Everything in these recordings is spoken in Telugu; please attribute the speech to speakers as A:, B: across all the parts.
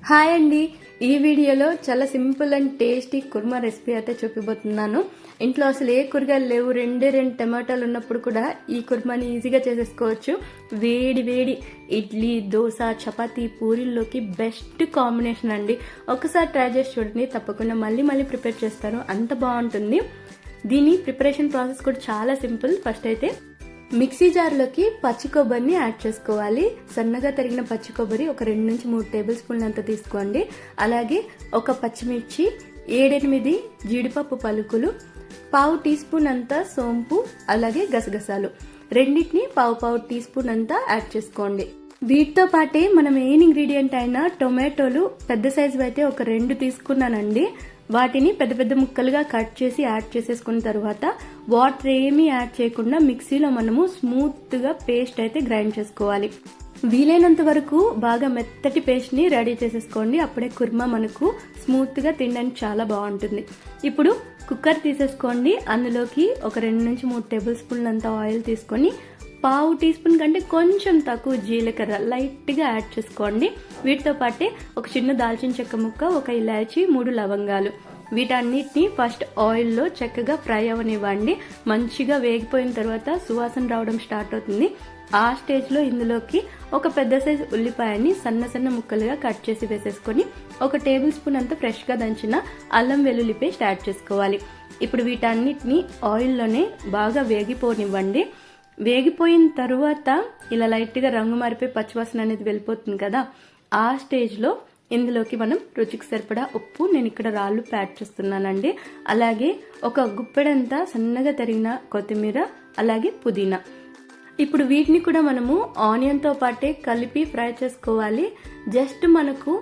A: హాయ్ అండి, ఈ వీడియోలో చాలా simple and tasty kurma recipe అయితే చూపిపోతున్నాను. ఇంట్లో అసలు ఏ కూరగాయలు లేవు, రెండు టమాటాలు ఉన్నప్పుడు కూడా ఈ కుర్మాని ఈజీగా చేసేసుకోవచ్చు. వేడి వేడి ఇడ్లీ, దోశ, చపాతీ, పూరీల్లోకి బెస్ట్ కాంబినేషన్ అండి. ఒకసారి ట్రై చేసి చూడండి, తప్పకుండా మళ్ళీ ప్రిపేర్ చేస్తాను, అంత బాగుంటుంది. దీని ప్రిపరేషన్ ప్రాసెస్ కూడా చాలా సింపుల్. ఫస్ట్ అయితే మిక్సీ జార్లోకి పచ్చి కొబ్బరిని యాడ్ చేసుకోవాలి. సన్నగా తరిగిన పచ్చి కొబ్బరి ఒక 2 నుంచి 3 టేబుల్ స్పూన్లు అంత తీసుకోండి. అలాగే ఒక పచ్చిమిర్చి, 7-8 జీడిపప్పు పలుకులు, పావు టీ స్పూన్ అంతా సోంపు, అలాగే గసగసాలు రెండింటిని పావు టీ స్పూన్ అంతా యాడ్ చేసుకోండి. వీటితో పాటే మన మెయిన్ ఇంగ్రీడియంట్ అయిన టొమాటోలు పెద్ద సైజు అయితే ఒక 2 తీసుకున్నానండి. వాటిని పెద్ద ముక్కలుగా కట్ చేసి యాడ్ చేసేసుకున్న తర్వాత వాటర్ ఏమీ యాడ్ చేయకుండా మిక్సీలో మనము స్మూత్ గా పేస్ట్ అయితే గ్రైండ్ చేసుకోవాలి. వీలైనంత వరకు బాగా మెత్తటి పేస్ట్ ని రెడీ చేసేసుకోండి. అప్పుడే కుర్మా మనకు స్మూత్ గా తినడానికి చాలా బాగుంటుంది. ఇప్పుడు కుక్కర్ తీసేసుకోండి. అందులోకి ఒక 2 నుంచి 3 టేబుల్ స్పూన్లు అంత ఆయిల్ తీసుకొని పావు టీ స్పూన్ కంటే కొంచెం తక్కువ జీలకర్ర లైట్ గా యాడ్ చేసుకోండి. వీటితో పాటే ఒక చిన్న దాల్చిన చెక్క ముక్క, ఒక ఇలాచి, 3 లవంగాలు వీటన్నిటిని ఫస్ట్ ఆయిల్లో చక్కగా ఫ్రై అవనివ్వండి. మంచిగా వేగిపోయిన తర్వాత సువాసన రావడం స్టార్ట్ అవుతుంది. ఆ స్టేజ్ లో ఇందులోకి ఒక పెద్ద సైజు ఉల్లిపాయని సన్న ముక్కలుగా కట్ చేసి వేసేసుకొని ఒక టేబుల్ స్పూన్ అంత ఫ్రెష్ గా దంచిన అల్లం వెల్లుల్లి పేస్ట్ యాడ్ చేసుకోవాలి. ఇప్పుడు వీటన్నిటిని ఆయిల్లోనే బాగా వేగిపోనివ్వండి. వేగిపోయిన తర్వాత ఇలా లైట్గా రంగు మారిపోయి పచ్చివాసన అనేది వెళ్ళిపోతుంది కదా, ఆ స్టేజ్లో ఇందులోకి మనం రుచికి సరిపడా ఉప్పు, నేను ఇక్కడ రాళ్ళు యాడ్ చేస్తున్నానండి. అలాగే ఒక గుప్పెడంతా సన్నగా తరిగిన కొత్తిమీర, అలాగే పుదీనా. ఇప్పుడు వీటిని కూడా మనము ఆనియన్తో పాటే కలిపి ఫ్రై చేసుకోవాలి. జస్ట్ మనకు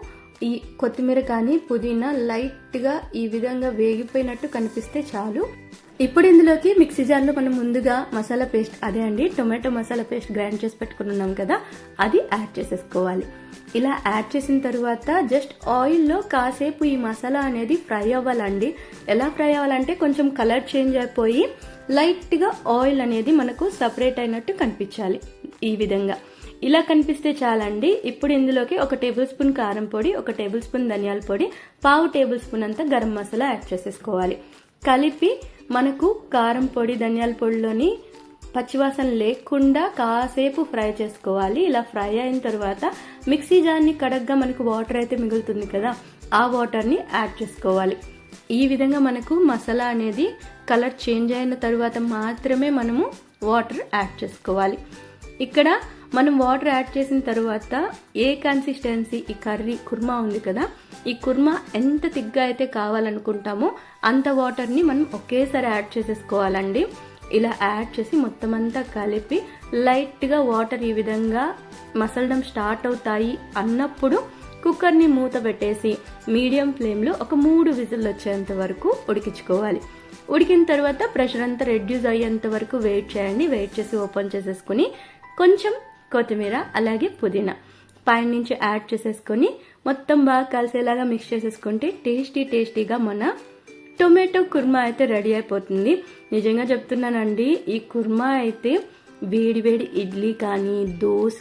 A: ఈ కొత్తిమీర కానీ పుదీనా లైట్గా ఈ విధంగా వేగిపోయినట్టు కనిపిస్తే చాలు. ఇప్పుడు ఇందులోకి మిక్సీ జార్లో మనం ముందుగా మసాలా పేస్ట్, అదే అండి టొమాటో మసాలా పేస్ట్ గ్రైండ్ చేసి పెట్టుకున్నాం కదా, అది యాడ్ చేసేసుకోవాలి. ఇలా యాడ్ చేసిన తర్వాత జస్ట్ ఆయిల్లో కాసేపు ఈ మసాలా అనేది ఫ్రై అవ్వాలండి. ఎలా ఫ్రై అవ్వాలంటే కొంచెం కలర్ చేంజ్ అయిపోయి లైట్గా ఆయిల్ అనేది మనకు సపరేట్ అయినట్టు కనిపించాలి. ఈ విధంగా ఇలా కనిపిస్తే చాలండి. ఇప్పుడు ఇందులోకి ఒక టేబుల్ స్పూన్ కారం పొడి, ఒక టేబుల్ స్పూన్ ధనియాల పొడి, పావు టేబుల్ స్పూన్ అంతా గరం మసాలా యాడ్ చేసేసుకోవాలి. కలిపి మనకు కారం పొడి, ధనియాల పొడిలోని పచ్చివాసన లేకుండా కాసేపు ఫ్రై చేసుకోవాలి. ఇలా ఫ్రై అయిన తర్వాత మిక్సీ జార్ని కడగ్గా మనకు వాటర్ అయితే మిగులుతుంది కదా, ఆ వాటర్ని యాడ్ చేసుకోవాలి. ఈ విధంగా మనకు మసాలా అనేది కలర్ చేంజ్ అయిన తర్వాత మాత్రమే మనము వాటర్ యాడ్ చేసుకోవాలి. ఇక్కడ మనం వాటర్ యాడ్ చేసిన తర్వాత ఏ కన్సిస్టెన్సీ ఈ కర్రీ కుర్మా ఉంది కదా, ఈ కుర్మా ఎంత తిగ్గా అయితే కావాలనుకుంటామో అంత వాటర్ని మనం ఒకేసారి యాడ్ చేసేసుకోవాలండి. ఇలా యాడ్ చేసి మొత్తం అంతా కలిపి లైట్గా వాటర్ ఈ విధంగా మసలడం స్టార్ట్ అవుతాయి అన్నప్పుడు కుక్కర్ని మూత పెట్టేసి మీడియం ఫ్లేమ్లో ఒక 3 విజిల్లు వచ్చేంత వరకు ఉడికించుకోవాలి. ఉడికిన తర్వాత ప్రెషర్ అంతా రెడ్యూస్ అయ్యేంత వరకు వెయిట్ చేయండి. వెయిట్ చేసి ఓపెన్ చేసేసుకుని కొంచెం కొత్తిమీర, అలాగే పుదీనా పైనుంచి యాడ్ చేసేసుకొని మొత్తం బాగా కలిసేలాగా మిక్స్ చేసేసుకుంటే టేస్టీగా మన టొమాటో కుర్మా అయితే రెడీ అయిపోతుంది. నిజంగా చెప్తున్నానండి, ఈ కుర్మా అయితే వేడి ఇడ్లీ కానీ, దోశ,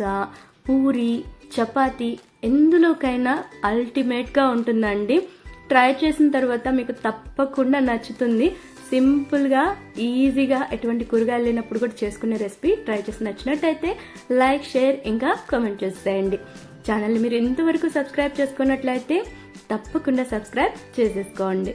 A: పూరి, చపాతీ ఎందులోకైనా అల్టిమేట్గా ఉంటుందండి. ట్రై చేసిన తర్వాత మీకు తప్పకుండా నచ్చుతుంది. సింపుల్గా ఈజీగా ఎటువంటి కూరగాయలు లేనప్పుడు కూడా చేసుకునే రెసిపీ. ట్రై చేసి నచ్చినట్టయితే లైక్, షేర్, ఇంకా కామెంట్ చేసేయండి. ఛానల్ని మీరు ఇంతవరకు సబ్స్క్రైబ్ చేసుకున్నట్లయితే తప్పకుండా సబ్స్క్రైబ్ చేసేసుకోండి.